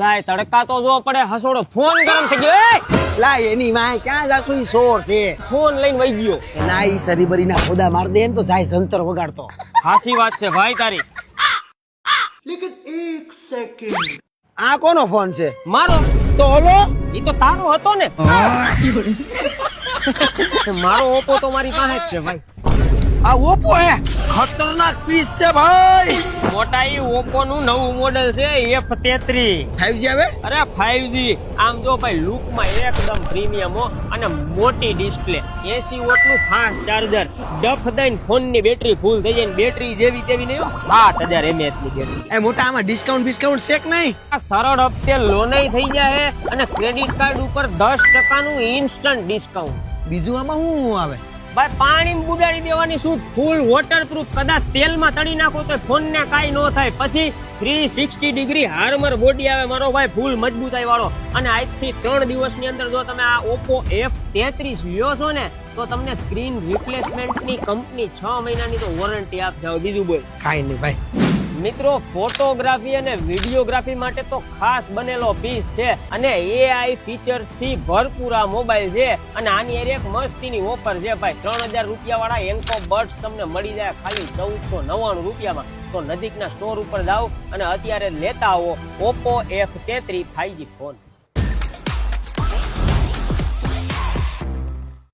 લાય તડકા તો જો પડે હસોડો ફોન ગરમ થઈ ગયો. લા એની માં ક્યાં જાસુ ઈ સોર છે ફોન લઈને વઈ ગયો. એના ઈ સરીબરી ના ખોદા માર દે ને તો જાય જંતર વગાડતો. હાસી વાત છે ભાઈ તારી. આ કોનો ફોન છે? મારો તો ઓલો ઈ તો તારો હતો ને. મારો ઓપ્પો તો મારી પાસે જ છે ભાઈ. આ ઓપ્પો હે ખતરનાક પીસ છે ભાઈ. મોટા ઈ ઓપ્પો નું નવું મોડેલ છે F33. 5G આવે? અરે 5G. આમ જો ભાઈ લુક માં એકદમ પ્રીમિયમ હો અને મોટી ડિસ્પ્લે, 80 વોટ નું ફાસ્ટ ચાર્જર, ડફ દઈને ફોન ની બેટરી ફૂલ થઈ જાય. બેટરી જેવી તેવી નહીં, 8000 mAh ની બેટરી. એ મોટા આમાં ડિસ્કાઉન્ટ છે કે નહીં? આ સરળ હપ્તે લોનય થઈ જાય અને ક્રેડિટ કાર્ડ ઉપર 10% નું ઇન્સ્ટન્ટ ડિસ્કાઉન્ટ. બીજું આમાં શું આવે? ભાઈ પાણી બુડાડી દેવાની શું, ફૂલ વોટરપ્રૂફ. કદાચ તેલમાં તળી નાખો તો ફોન ને કાઈ ન થાય. પછી 360 ડિગ્રી હાર્મર બોડી આવે મારો ભાઈ, ફૂલ મજબૂતાઈ વાળો. અને આજથી 3 દિવસની અંદર જો તમે આ ઓપ્પો F33 લ્યો છો ને તો તમને સ્ક્રીન રિપ્લેસમેન્ટ ની કંપની 6 મહિનાની તો વોરંટી આપશે. હવે બીજું બોલ. કાઈ નહીં ભાઈ. મિત્રો ફોટોગ્રાફી અને વિડીયોગ્રાફી માટે તો ખાસ બનેલો પીસ છે અને AI ફીચર્સ થી ભરપૂર આ મોબાઈલ છે. અને આની એક મસ્તીની ઓફર છે ભાઈ. 3000 રૂપિયા વાળા એન્કો બડ્સ તમને મળી જાય ખાલી 1499 રૂપિયામાં. તો નજીકના સ્ટોર ઉપર જાઓ અને અત્યારે લેતા આવો ઓપ્પો F33 5G ફોન.